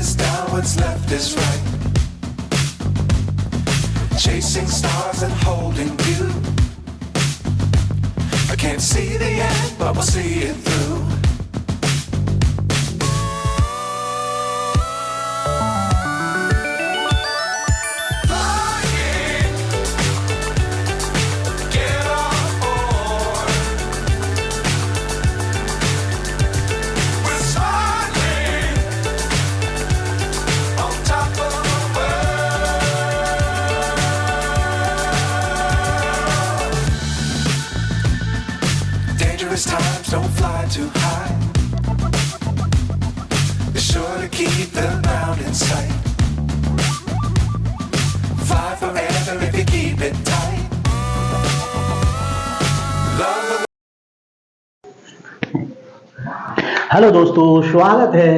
is down, what's left is right. Chasing stars and holding you. I can't see the end, but we'll see it through. Times don't fly too high. Be sure to keep the ground in sight. Fly forever if you keep it tight. Love. Hello दोस्तों, स्वागत है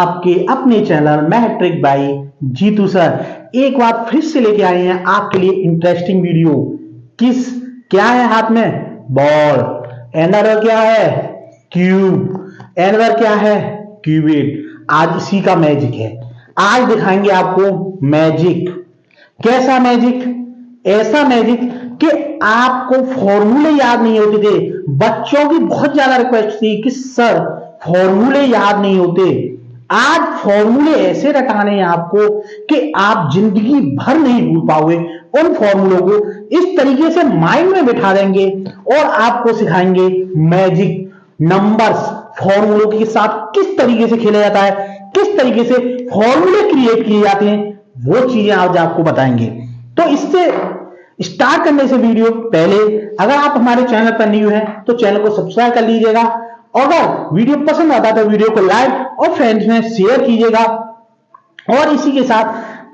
आपके अपने channel matric by Jeetu sir. एक बार फिर से लेके आए हैं आपके लिए इंटरेस्टिंग वीडियो। क्या है हाथ में? बॉल। एनर क्या है? क्यूब। एनर क्या है? क्यूबिट। आज इसी का मैजिक है। आज दिखाएंगे आपको मैजिक। कैसा मैजिक? ऐसा मैजिक कि आपको फॉर्मूले याद नहीं होते थे। बच्चों की बहुत ज्यादा रिक्वेस्ट थी कि सर फॉर्मूले याद नहीं होते। आज फॉर्मूले ऐसे रटाने हैं आपको कि आप जिंदगी भर नहीं भूल पाओगे। उन फॉर्मूलों को इस तरीके से माइंड में बिठा देंगे और आपको सिखाएंगे मैजिक। नंबर्स फॉर्मूलों के साथ किस तरीके से खेला जाता है, किस तरीके से फॉर्मूले क्रिएट किए जाते हैं, वो चीजें आज आपको बताएंगे। तो इससे स्टार्ट करने से वीडियो पहले अगर आप हमारे चैनल पर न्यू हैं तो चैनल को सब्सक्राइब कर लीजिएगा। अगर वीडियो पसंद आता है तो वीडियो को लाइक और फ्रेंड्स में शेयर कीजिएगा। और इसी के साथ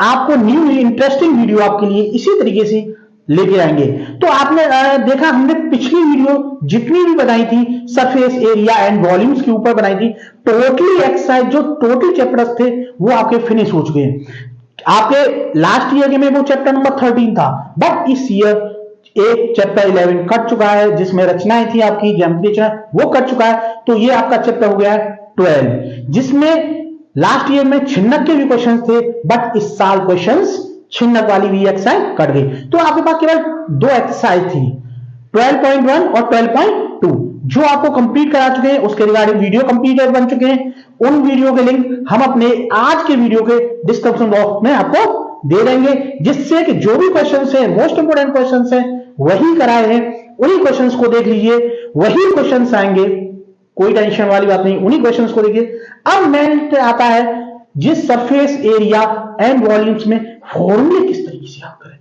आपको न्यू इंटरेस्टिंग वीडियो आपके लिए इसी तरीके से लेके आएंगे। तो आपने देखा, हमने पिछली वीडियो जितनी भी बनाई थी सरफेस एरिया एंड वॉल्यूम्स के ऊपर बनाई थी। टोटली एक्सरसाइज जो टोटल चैप्टर्स थे वो आपके फिनिश हो चुके हैं। आपके लास्ट ईयर के में वो चैप्टर नंबर 13 था, बट इस ईयर एक चैप्टर 11 कट चुका है, जिसमें रचनाएं थी आपकी ज्यामिति वो कट चुका है। तो ये आपका चैप्टर हो गया है 12, जिसमें लास्ट ईयर में छिन्नक के भी क्वेश्चंस थे, बट इस साल क्वेश्चंस छिन्नक वाली भी एक्सरसाइज कट गई। तो आपके पास केवल दो एक्सरसाइज थी, 12.1 और 12.2, जो आपको कंप्लीट करा चुके हैं। उसके रिगार्डिंग वीडियो कंप्लीट बन चुके हैं। उन वीडियो के लिंक हम अपने आज के वीडियो के डिस्क्रिप्शन बॉक्स में आपको दे देंगे, जिससे कि जो भी क्वेश्चंस हैं, मोस्ट इंपोर्टेंट क्वेश्चंस हैं, वही कराए हैं। उन्हीं क्वेश्चंस को देख लीजिए, वही क्वेश्चंस आएंगे, कोई टेंशन वाली बात नहीं। उन्हीं क्वेश्चंस को देखिए। अब नेक्स्ट आता है जिस सरफेस एरिया एंड वॉल्यूम्स में फॉर्मूले किस तरीके से आप करें।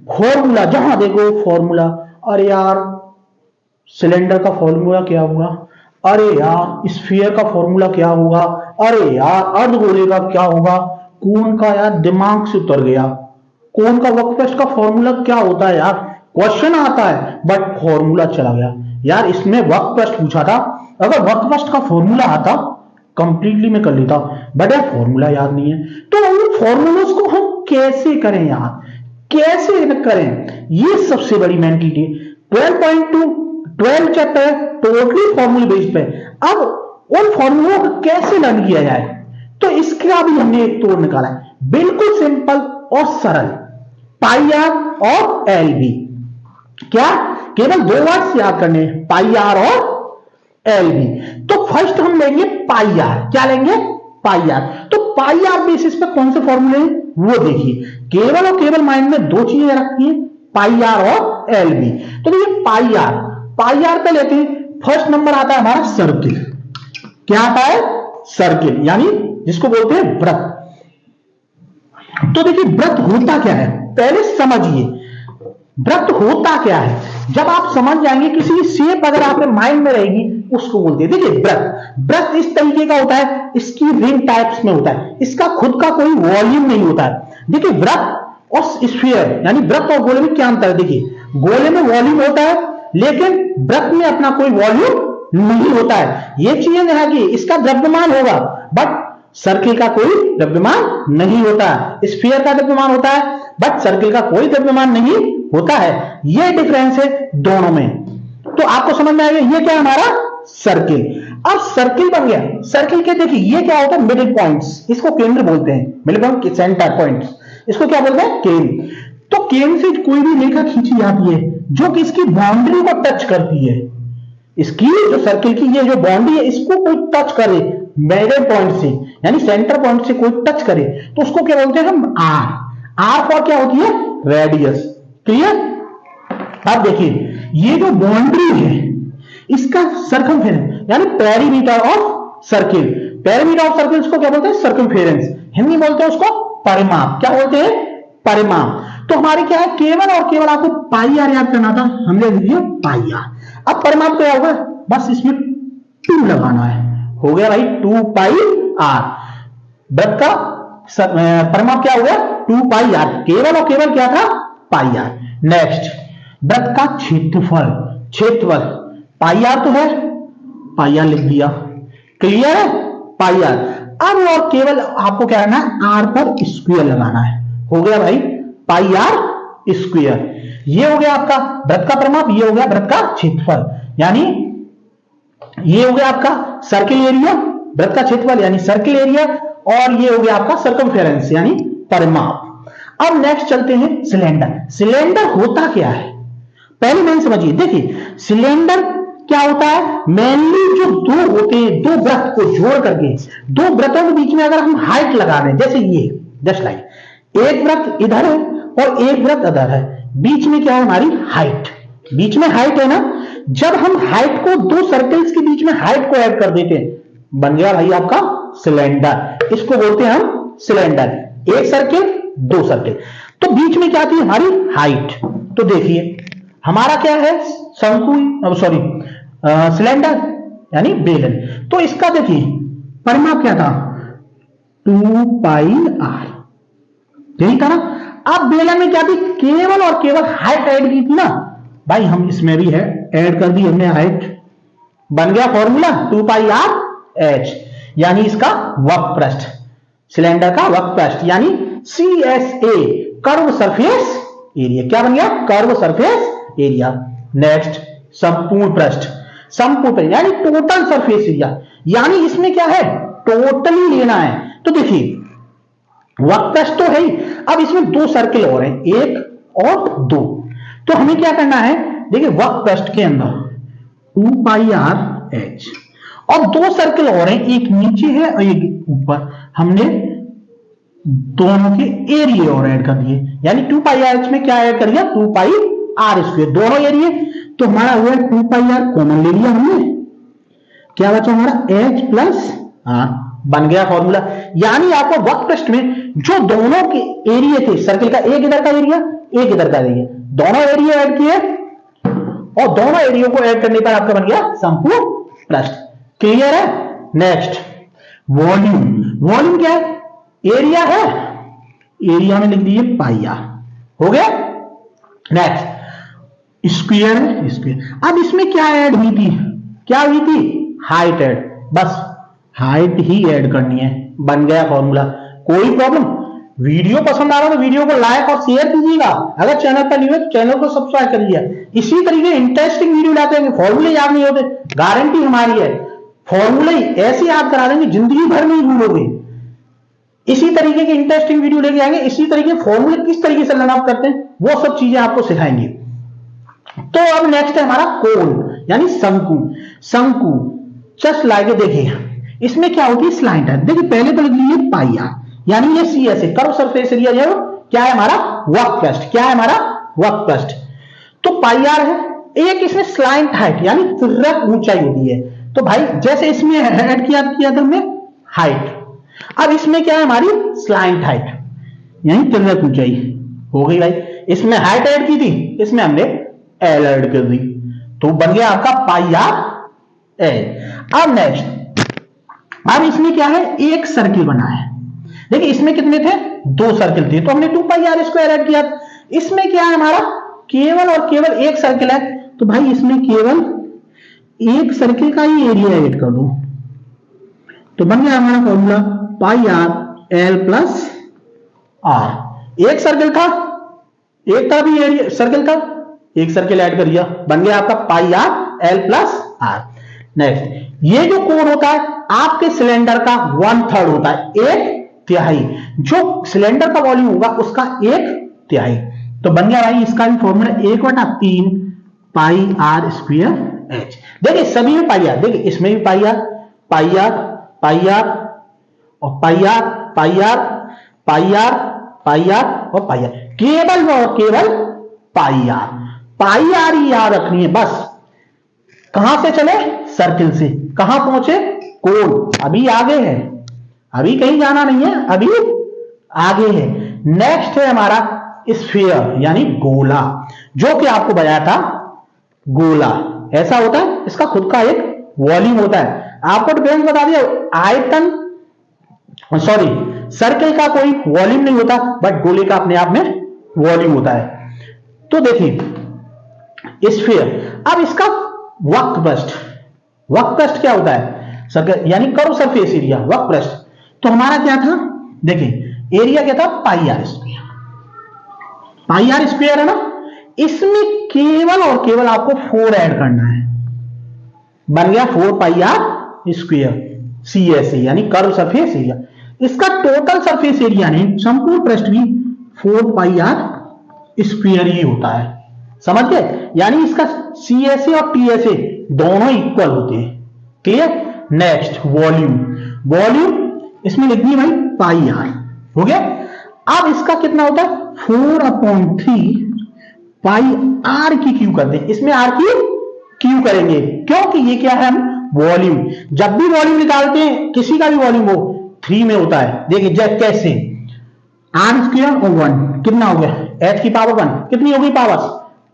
फॉर्मूला जहां देखो फॉर्मूला। अरे यार सिलेंडर का फॉर्मूला क्या हुआ? अरे यार स्फीयर का फॉर्मूला क्या होगा? अरे यार अर्धगोले का क्या होगा? कोन का यार दिमाग से उतर गया। कोन का वर्कपीस का फॉर्मूला क्या होता है यार? क्वेश्चन आता है बट फॉर्मूला चला गया यार। इसमें वर्कपीस पूछा था, अगर वर्कपीस का फॉर्मूला आता कंप्लीटली मैं कर लेता, बट यार फॉर्मूला याद नहीं है। तो उन फॉर्मूलों को हम कैसे करें यार, कैसे करें? ये सबसे बड़ी मेंटलिटी। 12 चैप्टर टोटली फॉर्मूले बेस्ड पे। अब उन फॉर्मूलों को कैसे लर्न किया जाए, तो इसका भी हमने एक तोड़ निकाला है, बिल्कुल सिंपल और सरल। पाई आर और एल बी। क्या? केवल दो वर्ड्स याद करने हैं, पाई आर और एल बी। तो फर्स्ट हम लेंगे पाई आर। क्या लेंगे? पाई आर। तो पाई आर बेसिस पे कौन से फॉर्मूले हैं वो देखिए। केवल और केवल माइंड में दो चीजें रखनी है, पाई आर और एल बी। तो देखिए पाई आर पे लेते हैं। फर्स्ट नंबर आता है हमारा सर्किल। क्या आता है? सर्किल, यानी जिसको बोलते हैं वृत्त। तो देखिए वृत्त होता क्या है, पहले समझिए वृत्त होता क्या है। जब आप समझ जाएंगे, किसी की शेप अगर आपके माइंड में रहेगी उसको बोलते हैं। देखिए वृत्त इस तरीके का होता है, इसकी रिंग टाइप्स में होता है, इसका खुद का कोई वॉल्यूम नहीं होता है। देखिए वृत्त और स्फीयर, यानी वृत्त और गोले में क्या अंतर है? देखिए गोले में वॉल्यूम होता है, लेकिन वृत्त में अपना कोई वॉल्यूम नहीं होता है। ये चीजें है कि इसका द्रव्यमान होगा, बट सर्किल का कोई द्रव्यमान नहीं होता है। स्फीयर का द्रव्यमान होता है, बट सर्किल का कोई द्रव्यमान नहीं होता है। यह डिफरेंस है दोनों में। तो आपको समझ में आएगा ये क्या हमारा सर्किल। अब सर्किल बन गया, सर्किल के देखिए ये क्या होता है, मिडिल पॉइंट्स, इसको केंद्र बोलते हैं, मिडिल पॉइंट सेंटर पॉइंट्स, इसको क्या बोलते हैं, केंद्र। तो केंद्र से कोई भी रेखा खींची जाती है जो कि इसकी बाउंड्री को टच करती है, इसकी जो सर्किल की ये जो बाउंड्री है इसको कोई टच करे मिडिल पॉइंट से, यानी सेंटर पॉइंट से कोई टच करे, तो उसको क्या बोलते हैं हम, आर। आर फॉर क्या होती है, रेडियस। क्लियर। अब देखिए ये जो बाउंड्री है इसका सरकमफेरेंस यानी perimeter of circle, perimeter of circle को क्या बोलते हैं, सर्कमफेरेंस। हिंदी बोलते हैं उसको परिमाप। क्या बोलते हैं, परिमाप। तो हमारे क्या है, केवल और केवल आपको पाई आर याद करना था, हमने लिख दिया पाई आर। अब परिमाप क्या होगा, बस इसमें 2 लगाना है, हो गया भाई 2 पाई आर। वृत्त का परिमाप क्या हो गया, 2 पाई आर, केवल और केवल क्या था, पाई आर। नेक्स्ट, वृत्त का क्षेत्रफल, क्षेत्रफल पाई आर तो है, पाई आर लिख दिया। क्लियर है, पाई आर। अब और केवल आपको क्या करना है, आर पर स्क्वायर लगाना है, हो गया भाई पाई आर स्क्वायर। ये हो गया आपका वृत्त का परिमाप, ये हो गया वृत्त का क्षेत्रफल, यानी ये हो गया आपका सर्किल एरिया, वृत्त का क्षेत्रफल यानी सर्किल एरिया, और ये हो गया आपका सर्कमफेरेंस यानी परिमाप। अब नेक्स्ट चलते हैं सिलेंडर। सिलेंडर होता क्या है, पहले मेन समझिए। देखिए सिलेंडर क्या होता है, मेनली जो दो होते हैं, दो वृत्त को जोड़ करके, दो वृत्तों के बीच में अगर हम हाइट लगा दें, जैसे ये जस्ट लाइक, एक वृत्त इधर है और एक वृत्त इधर है, बीच में क्या है हमारी हाइट, बीच में हाइट है ना। जब हम हाइट को दो सर्कल्स के बीच में हाइट को ऐड कर देते हैं, बन गया भाई आपका सिलेंडर। इसको बोलते हैं हम सिलेंडर, एक सर्किल दो सर्किल, तो बीच में क्या थी हमारी हाइट। तो देखिए हमारा क्या है, शंकु, सॉरी सिलेंडर यानी बेलन। तो इसका देखिए परिमाप क्या था, 2 पाई आर, यही था ना। अब बेलन में क्या थी, केवल और केवल हाइट ऐड की थी ना भाई, हम इसमें भी है ऐड कर दी हमने हाइट, बन गया फॉर्मूला 2 पाई आर एच, यानी इसका वक्रपृष्ठ, सिलेंडर का वक्रपृष्ठ यानी CSA, कर्व सरफेस एरिया। क्या बन गया, कर्व सरफेस एरिया। नेक्स्ट संपूर्ण पृष्ठ, संपूर्ण पृष्ठ यानी टोटल सरफेस एरिया, यानी इसमें क्या है, टोटली लेना है। तो देखिए वक्रपृष्ठ तो है ही, अब इसमें दो सर्किल और हैं, एक और दो, तो हमें क्या करना है, देखिए वक्रपृष्ठ के अंदर 2 पाई आर एच, और दो सर्किल और हैं, एक नीचे है और एक ऊपर, हमने दोनों के एरिया और ऐड कर दिए, यानी 2 पाई आर एच में क्या ऐड कर दिया, 2 पाई आर स्क्वायर, दोनों एरिया। तो हमारा हुआ 2 पाई आर कॉमन ले लिया हमने, क्या बचा हमारा एच प्लस आर, बन गया फॉर्मूला। यानी आपको वक्रपृष्ठ में जो दोनों के एरिया थे सर्किल का, एक इधर का एरिया एक इधर का एरिया, दोनों एरिया ऐड किए और दोनों एरिया को ऐड करने पर आपका बन गया संपूर्ण पृष्ठ। क्लियर है। नेक्स्ट वॉल्यूम, वॉल्यूम क्या है, एरिया है, एरिया में लिख दिए पाई आर, हो गया। नेक्स्ट स्क्वायर है, स्क्वायर। अब इसमें क्या ऐड हुई थी, क्या हुई थी, हाइट ऐड, बस हाइट ही ऐड करनी है, बन गया फॉर्मूला। कोई प्रॉब्लम, वीडियो पसंद आ रहा तो वीडियो को लाइक और शेयर कीजिएगा, अगर चैनल पर न्यू है तो चैनल को सब्सक्राइब करिए। इसी तरीके इंटरेस्टिंग वीडियो लाते हैं, फॉर्मूले याद नहीं होते, गारंटी हमारी है, फॉर्मूले ऐसे याद करा देंगे जिंदगी भर नहीं भूलोगे। इसी तरीके के इंटरेस्टिंग वीडियो लेके आएंगे, इसी तरीके फॉर्मूले किस तरीके से लर्न आउट करते हैं वो सब चीजें आपको सिखाएंगे। तो अब नेक्स्ट है हमारा कोन यानी शंकु। शंकु जस्ट लाइक, देखिए इसमें क्या होती है, स्लाइंट है। देखिए पहले तो लिख लीजिए पाई आर, यानी ये CSA कर्व सरफेस एरिया जो क्या है हमारा, वक्रपृष्ठ, क्या है हमारा वक्रपृष्ठ। तो पाई आर है, एक इसमें स्लाइंट हाइट यानी तिर्यक ऊंचाई होती है। तो भाई जैसे इसमें ऐड किया था हमने हाइट, अब इसमें क्या है हमारी स्लाइंट हाइट यानी तिर्यक ऊंचाई, हो गई भाई। इसमें हाइट ऐड की थी, इसमें हमने एल ऐड कर दी, तो बन गया आपका पाई आर एल। अब नेक्स्ट, अब इसमें क्या है, एक सर्किल बना है। देखिए इसमें कितने थे, दो सर्किल थे, तो हमने 2 पाई आर स्क्वायर ऐड किया। इसमें क्या है हमारा, केवल और केवल एक सर्किल है, तो भाई इसमें केवल एक सर्किल का ही एरिया ऐड कर दो, तो बन गया हमारा formula pi R L plus R. एक सर्किल था, एक का भी एरिया सर्किल था, एक सर्किल ऐड कर दिया, बन गया आपका pi R L plus R. Next, ये जो कोण होता है आपके सिलेंडर का 1/3 होता है, 1/3। जो सिलेंडर का वॉल्यूम होगा उसका 1/3। तो बन गया भाई इसका भी formula 1/3 pi R square H. देखिए सभी में पाई आर, देखिए इसमें भी pi R, pi R, pi R और pi R, pi R, pi R, pi R और पाई आर, केवल और केवल पाई आर। पाई आर ही याद रखनी है बस। कहां से चले? सर्किल से। कहां पहुंचे? कोण। अभी आगे है, अभी कहीं जाना नहीं है, अभी आगे है। नेक्स्ट है हमारा स्फीयर यानी गोला, जो कि आपको बताया था गोला ऐसा होता है, इसका खुद का एक वॉल्यूम होता है। आपको डिफरेंस बता दिया, आयतन सॉरी सर्किल का कोई वॉल्यूम नहीं होता, बट गोले का अपने आप में वॉल्यूम होता है। तो देखिए स्फीयर, अब इसका वक्रपृष्ठ, वक्रपृष्ठ क्या होता है? सर्किल यानी कर्व सरफेस एरिया, वक्रपृष्ठ। तो हमारा क्या था? देखिए एरिया क्या था? Pi R square, pi R square है ना। इसमें केवल और केवल आपको 4 ऐड करना है, बन गया 4 पाई आर स्क्वायर CSA यानी कर्व सरफेस एरिया। इसका टोटल सरफेस एरिया नहीं, संपूर्ण पृष्ठ भी 4 पाई आर स्क्वायर ही होता है, समझ गए? यानी इसका CSA और TSA दोनों इक्वल होते हैं। क्लियर? नेक्स्ट वॉल्यूम, वॉल्यूम इसमें लिखनी भाई पाई आर, हो गया। अब इसका कितना होता है? 4/3 पाई आर की क्यू करते हैं, इसमें आर की क्यू करेंगे क्योंकि ये क्या है? हम वॉल्यूम, जब भी वॉल्यूम निकालते हैं किसी का भी वॉल्यूम हो 3 में होता है। देखिए जब कैसे आर स्क्वायर और 1 कितना हो गया? h की पावर 1 कितनी होगी? पावर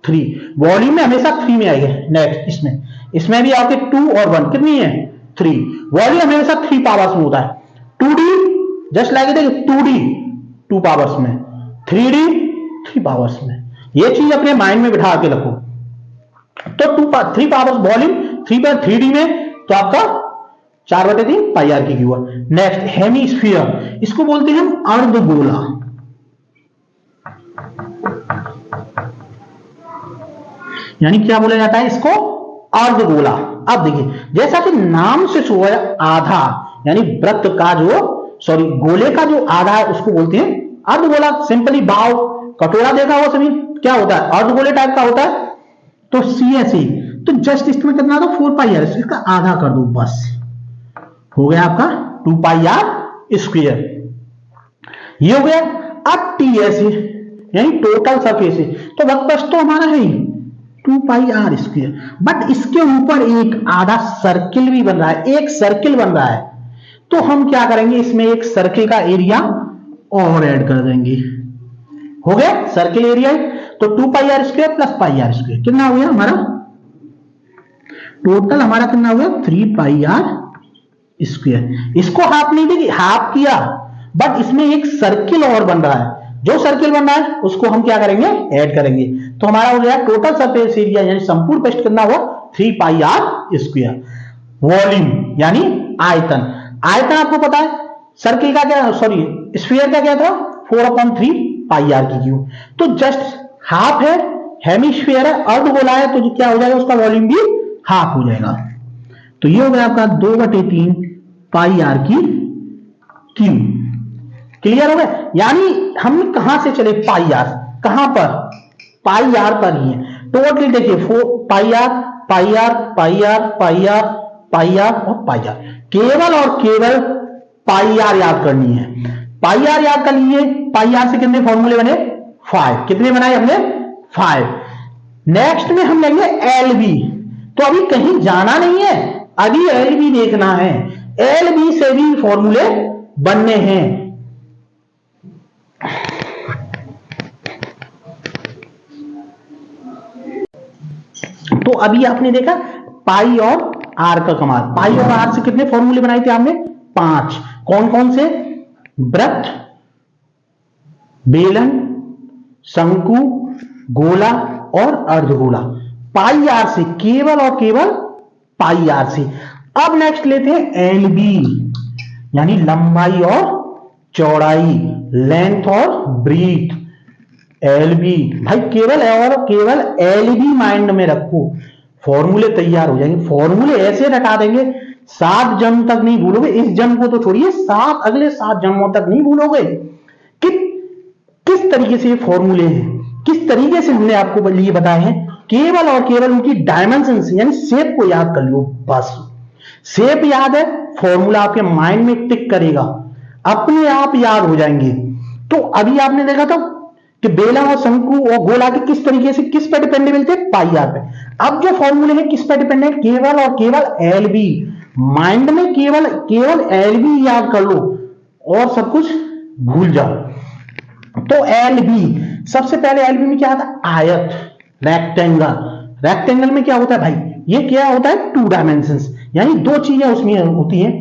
3। वॉल्यूम में हमेशा 3 में आएगा। नेक्स्ट इसमें भी आपके 2 और 1 कितनी है? 3। वॉल्यूम हमेशा 3 पावर्स में होता है। 2D जस्ट लाइक देखिए 2D 2 पावर्स में, 3D 3 पावर्स में। ये चीज अपने माइंड में बिठा के रखो। तो 3 पावर्स वॉल्यूम 3/3D में, तो आपका 4/3 पाई आर की क्यू है। नेक्स्ट हेमीस्फीयर, इसको बोलते हैं हम अर्धगोला। यानी क्या बोला जाता है इसको? अर्धगोला। अब देखिए जैसा कि नाम से शो है आधा, यानी वृत्त का जो सॉरी गोले का जो आधा है उसको बोलते हैं अर्धगोला। सिंपली बाव कटोरा देखा हो सभी, क्या होता है? अर्धगोले टाइप का होता है। तो CSA, तो जस्ट इसमें कितना था? 4 पाई आर, इसका आधा कर दो बस, हो गया आपका 2 पाई आर स्क्वायर। ये हो गया। अब TSA यानी टोटल सरफेस, तो वक्रपृष्ठ तो हमारा है ही 2 पाई आर स्क्वायर, बट इसके ऊपर एक आधा सर्किल भी बन रहा है, एक सर्किल बन रहा है। तो हम क्या करेंगे? इसमें एक सर्किल का एरिया और ऐड कर देंगे, हो गया सर्किल एरिया। तो 2 pi R square plus pi R square कितना हो गया हमारा? टोटल हमारा कितना हो गया? 3 पाई आर स्क्वायर। इसको हाफ नहीं देगी, हाफ किया, बट इसमें एक सर्किल और बन रहा है। जो सर्किल बन रहा है उसको हम क्या करेंगे? ऐड करेंगे। तो हमारा हो गया टोटल सरफेस एरिया यानी संपूर्ण पृष्ठ कितना हुआ? 3 पाई आर स्क्वायर। वॉल्यूम यानी आयतन, आयतन आपको पता है सर्किल का क्या, सॉरी स्फीयर का क्या था? 4/3 पाई आर की क्यू। तो जस्ट हाफ है, हेमिस्फीयर है, अर्धगोला है, तो क्या हो जाएगा? उसका वॉल्यूम भी हाफ हो जाएगा। तो ये हो गया आपका 2/3 पाई आर की क्यू। क्लियर हो गया? यानी हम कहां से चले? पाई आर। कहां पर? पाई आर पर ही है। टोटली देखिए 4 pi R, pi R, pi R, pi R, pi R और पाई आर। केवल और केवल पाई आर याद करनी है। पाई आर याद कर लीजिए। पाई आर से कितने फॉर्मूले बने? 5। कितने बनाए हमने? 5। नेक्स्ट में हम लेंगे LB। तो अभी कहीं जाना नहीं है, अभी LB देखना है। LB से भी फॉर्मूले बनने हैं। तो अभी आपने देखा पाई और आर का कमाल। पाई और आर से कितने फॉर्मूले बनाए थे आपने? 5। कौन कौन से? वृत्त, बेलन, शंकु, गोला और अर्धगोला। पाई आर से, केवल और केवल पाई आर से। अब नेक्स्ट लेते हैं LB यानी लंबाई और चौड़ाई, लेंथ और ब्रीथ। LB भाई केवल और केवल LB माइंड में रखो। फॉर्मूले तैयार हो जाएंगे। फॉर्मूले ऐसे रटा देंगे 7 जन्म तक नहीं भूलोगे। इस जन्म को तो छोड़िए, अगले 7 जन्मों तक नहीं भूलोगे कि किस तरीके से ये फॉर्मूले हैं, किस तरीके से हमने आपको लिए बताए हैं। केवल और केवल उनकी डायमेंशन यानी शेप को याद कर लो बस। शेप याद है, फॉर्मूला आपके माइंड में टिक करेगा, अपने आप याद हो जाएंगे। तो अभी आपने देखा था कि बेलन और शंकु और गोला के किस तरीके से किस पे डिपेंडेबल थे, पाई आर पे। अब जो फॉर्मूले हैं किस पे डिपेंडेंट, केवल और केवल एल बी। माइंड में केवल एल बी याद कर लो और सब कुछ भूल जाओ। तो एल बी, सबसे पहले एल बी में क्या आता है, आयत, रेक्टेंगल। रेक्टेंगल में क्या होता है भाई, ये क्या होता है, 2 डायमेंशंस, यानी 2 चीजें उसमें होती हैं,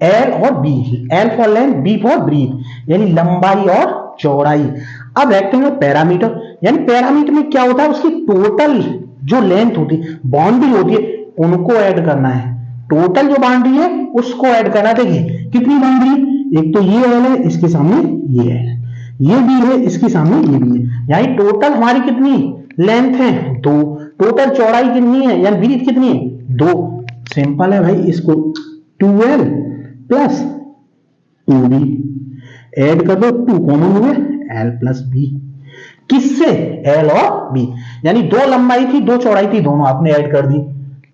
एल और B. L for length, B for breath, यानी लंबाई और चौड़ाई। अब रेक्टेंगल पैरामीटर, यानी पैरामीटर में क्या होता है, उसकी टोटल जो लेंथ होती है, बाउंड्री होती है, उनको ऐड करना है। टोटल जो बाउंड्री है उसको ऐड करना है। देखिए कितनी बाउंड्री, एक तो ये एल है, इसके सामने ये है, ये भी है, इसके सामने ये भी है, यानी टोटल हमारी कितनी लेंथ है, 2। टोटल चौड़ाई कितनी है, यानी ब्रीथ कितनी है, 2। सिंपल है भाई, इसको 2l प्लस 2b ऐड कर दो, 2 कॉमन हुए, l प्लस b। किससे, l और b, यानी 2 लंबाई थी 2 चौड़ाई थी, दोनों आपने ऐड कर दी,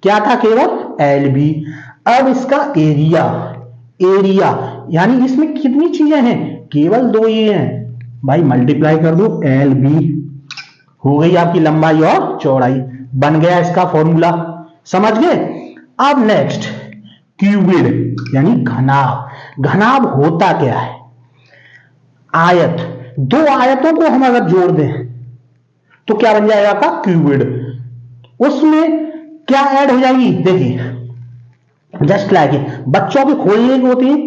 क्या था, केवल lb। अब इसका एरिया, यानी इसमें कितनी चीजें हैं, केवल 2 ही हैं भाई, मल्टीप्लाई कर दो, lb हो गई आपकी लंबाई और चौड़ाई, बन गया इसका फॉर्मूला, समझ गए। अब नेक्स्ट क्यूबिड, यानी घनाभ। घनाभ होता क्या है, आयत, 2 आयतों को हम अगर जोड़ दें तो क्या बन जाएगा आपका क्यूबिड। उसमें क्या ऐड हो जाएगी, देखिए जस्ट लाइक बच्चों के खोलने की होती है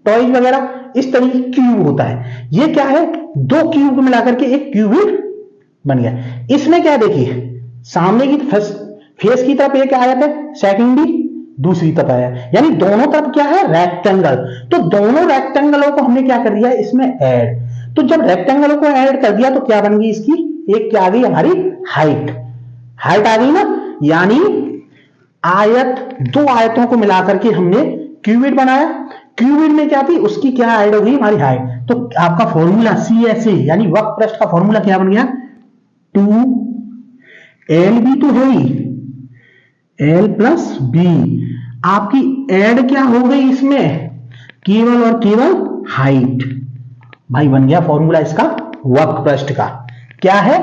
टॉयज वगैरह, इस तरीके क्यूब होता है। ये क्या है, 2 क्यूब को मिलाकर के एक क्यूबिड बन गया। इसमें क्या, देखिए सामने की फेस की तरफ एक आयत है, सेकेंडरी दूसरी तरफ आया, यानी दोनों तरफ क्या है, रेक्टेंगल। तो दोनों रेक्टेंगलों को हमने क्या कर दिया इसमें ऐड। तो जब रेक्टेंगलों को ऐड कर दिया तो क्या बन गई इसकी, एक क्या आ गई हमारी हाइट आ गई ना, यानी आयत, 2 आयतों को मिलाकर के हमने क्यूबिड बनाया। क्यूबिड में क्या थी, उसकी क्या ऐड हो गई, हमारी हाइट। तो आपका फॉर्मूला CSA यानी वक्रपृष्ठ का फॉर्मूला क्या बन गया, 2lb तो है ही, l प्लस b। आपकी ऐड क्या हो गई इसमें, केवल और केवल हाइट। भाई बन गया फॉर्मूला इसका वक्रपृष्ठ का, क्या है,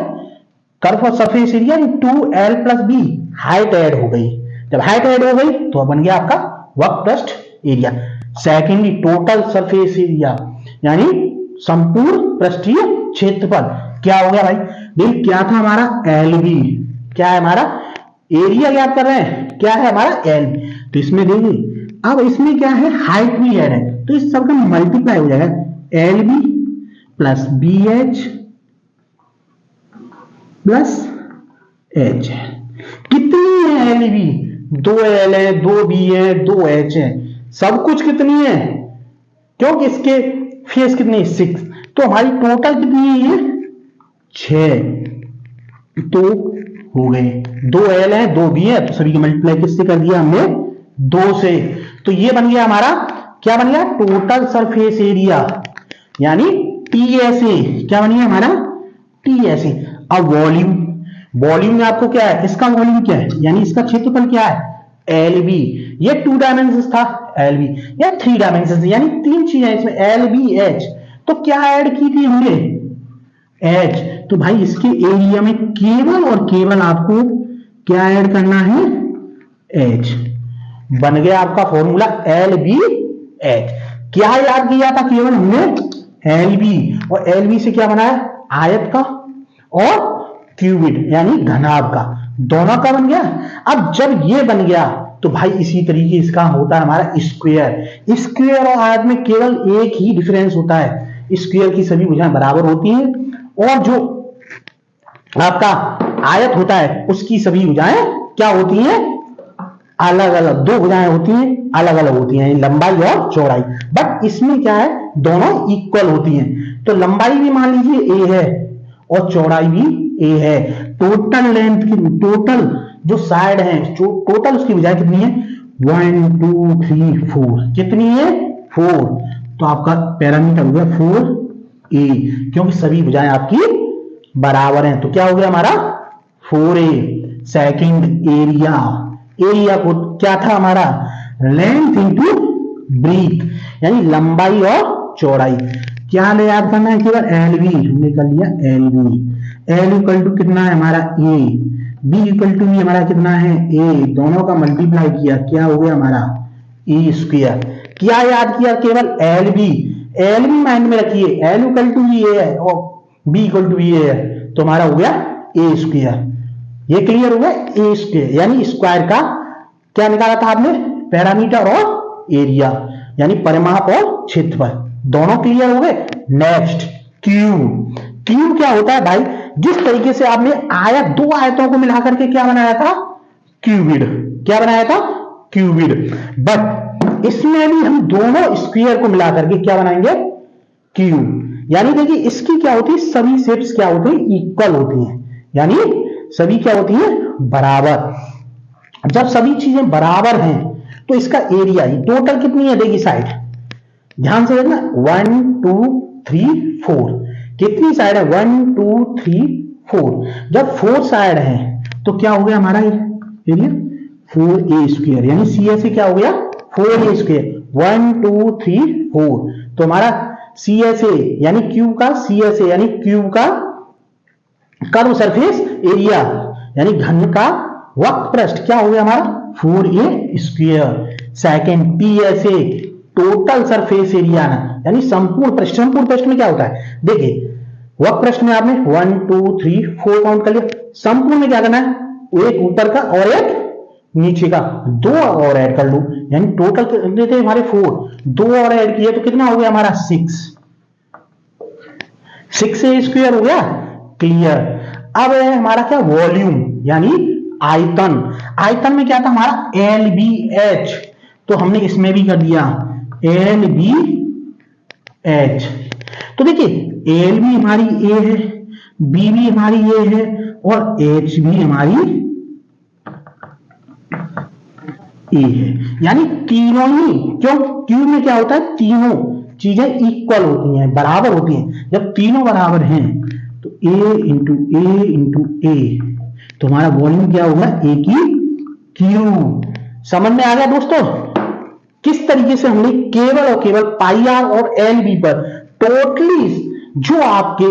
curve of surface area 2l plus b, height add हो गई। जब हाइट ऐड हो गई तो बन गया आपका वक्रपृष्ठ area. Secondly total surface area, यानी संपूर्ण पृष्ठीय क्षेत्रफल, क्या हो गया भाई, देख क्या था हमारा lb, क्या है हमारा एरिया, याद कर रहे हैं, क्या है हमारा lb। तो इसमें देखिए अब इसमें क्या है, हाइट भी ऐड है, तो इस सबका मल्टीप्लाई हो जाएगा, lb plus bh plus h। कितनी है lb, 2l है, 2b है, 2h है, सब कुछ कितनी है, क्योंकि इसके फेस कितनी 6, तो हमारी टोटल कितनी है ये 6। तो हो गए 2l है 2b है, तो सभी की मल्टीप्लाई किससे कर दिया हमने, 2 से। तो ये बन गया हमारा, क्या बन गया, टोटल सरफेस एरिया, यानी TSA, क्या बन गया हमारा TSA। अब वॉल्यूम में आपको क्या है, इसका वॉल्यूम क्या है, यानी इसका क्षेत्रफल क्या है, LB। ये 2 डायमेंशन था LB, या 3 डायमेंशन, यानी 3 चीजें इसमें LBH। तो क्या ऐड की थी हमने, H। तो भाई इसके एरिया में केवल और केवल आपको क्या ऐड करना है, H। बन गया आपका फॉर्मूला LBH। क्या याद किया था, केवल हमने LB, और LB से क्या बनाया, आयत का और क्यूबिड यानी घनाभ का, दोनों का बन गया। अब जब ये बन गया तो भाई इसी तरीके इसका होता है हमारा स्क्वायर। स्क्वायर और आयत में केवल एक ही डिफरेंस होता है, स्क्वायर की सभी भुजाएं बराबर होती हैं, और जो आपका आयत होता है उसकी सभी भुजाएं क्या होती हैं, अलग अलग। 2 भुजाएं होती हैं, अलग अलग होती हैं, लंबाई और चौड़ाई। बट इसमें क्या है, दोनों इक्वल होती हैं। तो लंबाई भी मान लीजिए a है और चौड़ाई भी a है। टोटल लेंथ की, टोटल जो साइड है, जो टोटल उसकी भुजाएं कितनी है 1 2 3 4, कितनी है 4। तो आपका पैरामीटर हो गया 4a, क्योंकि सभी भुजाएं आपकी बराबर हैं। तो क्या हो गया हमारा 4a। सेकंड एरिया, एरिया को क्या था हमारा लेंथ इंटू ब्रीथ, यानी लंबाई और चौड़ाई। क्या ले याद करना है केवल एलबी, हमने कर लिया एलबी। एल इक्वल टू कितना है हमारा ए, बी इक्वल टू भी हमारा कितना है ए, दोनों का मल्टीप्लाई किया क्या हो गया हमारा ए स्क्वायर। क्या याद किया केवल एलबी, एलबी माइंड में रखिए, एल इक्वल टू भी ए है और बी इक्वल टू भी ए है, तो हमारा हो गया ए स्क्वायर। ये क्लियर हो गया ए स्क्वायर, यानी स्क्वायर का क्या निकाला था आपने पैरामीटर और एरिया, यानी परिमाप और क्षेत्रफल, दोनों क्लियर हो गए। Next cube. क्यूब क्या होता है भाई, जिस तरीके से आपने आयत, दो आयतों को मिलाकर के क्या बनाया था क्यूबिड, क्या बनाया था क्यूबिड, बट इसमें भी हम दोनों स्क्वायर को मिलाकर के क्या बनाएंगे क्यूब। यानी देखिए इसकी क्या होती है, सभी शेप्स क्या होती है इक्वल होती हैं, यानी सभी क्या होती है बराबर। जब सभी चीजें बराबर हैं तो इसका एरिया टोटल कितनी है, देखिए साइड ध्यान से देखना 1 2 3 4, कितनी साइड है 1 2 3 4। जब 4 साइड है तो क्या हो गया हमारा एरिया 4a स्क्वायर, यानी सी से क्या हो गया 4a स्क्वायर। 1 2 3 4, तो हमारा सी यानी क्यूब का सी यानी क्यूब का कर्व सरफेस एरिया, यानी घन का वक्र पृष्ठ क्या हो गया हमारा 4a square. Second PSA total surface area, यानी संपूर्ण पृष्ठ। संपूर्ण पृष्ठ में क्या होता है, देखिए वक्र पृष्ठ में आपने 1 2 3 4 काउंट कर लिया, संपूर्ण में क्या करना है, एक ऊपर का और एक नीचे का, दो और ऐड कर लू, यानी टोटल कितने थे हमारे 4, दो और ऐड किए तो कितना हो गया हमारा 6a स्क्वायर हो गया। क्लियर। अब है हमारा क्या वॉल्यूम, यानी आयतन। आयतन में क्या था हमारा LBH, तो हमने इसमें भी कर दिया LBH। तो देखिए एल भी हमारी ए है, बी भी हमारी ए है और एच भी हमारी ए है, यानी तीनों ही, क्यों क्यूब में क्या होता है तीनों चीजें इक्वल होती हैं, बराबर होती हैं। जब तीनों बराबर हैं तो ए इंटू ए, तो हमारा वॉल्यूम क्या होगा ए की क्यूब। समझ में आ गया दोस्तों किस तरीके से हमने केवल और केवल पाई आर और एल बी पर टोटली जो आपके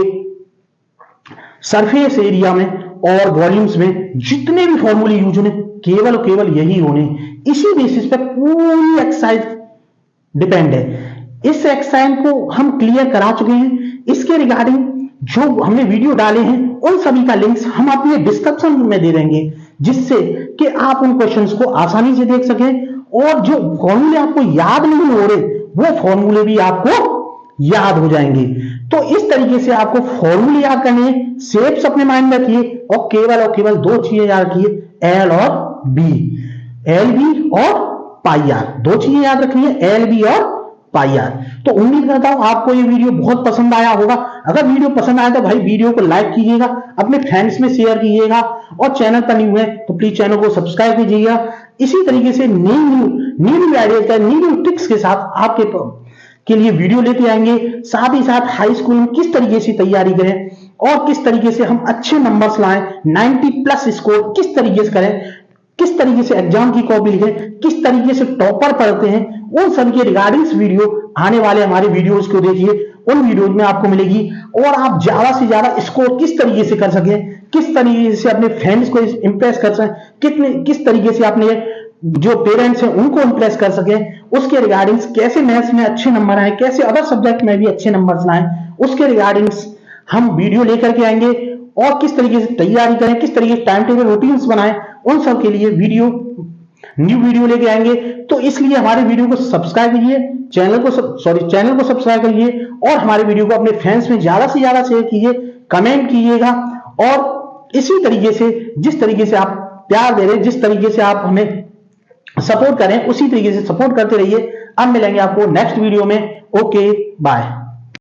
सरफेस एरिया में और वॉल्यूम्स में जितने भी फॉर्मूले यूज होने केवल और केवल यही होने, इसी बेसिस पे पूरी एक्सरसाइज डिपेंड है। इस एक्सरसाइज को हम क्लियर करा चुके हैं। इसके रिगार्डिंग जो हमने वीडियो डाले हैं उन सभी का लिंक्स हम अपने डिस्क्रिप्शन में दे देंगे, जिससे कि आप उन क्वेश्चंस को आसानी से देख सकें और जो फॉर्मूले आपको याद नहीं हो रहे वो फॉर्मूले भी आपको याद हो जाएंगे। तो इस तरीके से आपको फॉर्मूले याद करने हैं, शेप्स अपने माइंड में रखिए और केवल दो चीजें याद रखिए, एल और बी, एल बी और पाई आर, दो चीजें याद रखनी है, एल बी और पाई आर। तो उम्मीद करता हूं आपको ये वीडियो बहुत पसंद आया होगा। अगर वीडियो पसंद आया तो भाई वीडियो को लाइक कीजिएगा, अपने फ्रेंड्स में शेयर कीजिएगा और चैनल पर न्यू है तो प्लीज चैनल को सब्सक्राइब कीजिएगा। इसी तरीके से न्यू आइडिया न्यू ट्रिक्स के साथ आपके के लिए वीडियो लेते आएंगे। साथ ही साथ हाई स्कूल में किस तरीके से तैयारी करें और किस तरीके से हम अच्छे नंबर्स लाएं, 90+ स्कोर किस तरीके से करें, किस तरीके से एग्जाम की कॉपी लिखें, किस तरीके से टॉपर पढ़ते हैं, उन सब के रिगार्डिंग्स वीडियो आने वाले हमारे वीडियोस को देखिए। उन वीडियोज में आपको मिलेगी और आप ज्यादा से ज्यादा स्कोर किस तरीके से कर सकें, किस तरीके से अपने फ्रेंड्स को इंप्रेस कर सकें, किस तरीके से अपने जो पेरेंट्स हैं उनको इंप्रेस कर सके, उसके रिगार्डिंग्स कैसे मैथ्स में अच्छे नंबर आए, कैसे अदर सब्जेक्ट में भी अच्छे नंबर लाएं, उसके रिगार्डिंग्स हम वीडियो लेकर के आएंगे। और किस तरीके से तैयारी करें, किस तरीके से टाइम टेबल रूटीन्स बनाएं, उन सब के लिए न्यू वीडियो लेके आएंगे। तो इसलिए हमारे वीडियो को सब्सक्राइब कीजिए, चैनल को सब्सक्राइब करिए और हमारे वीडियो को अपने फ्रेंड्स में ज्यादा से ज्यादा शेयर कीजिए, कमेंट कीजिएगा। और इसी तरीके से जिस तरीके से आप प्यार दे रहे हैं, जिस तरीके से आप हमें सपोर्ट करें, उसी तरीके से सपोर्ट करते रहिए। अब मिलेंगे आपको नेक्स्ट वीडियो में। Okay bye.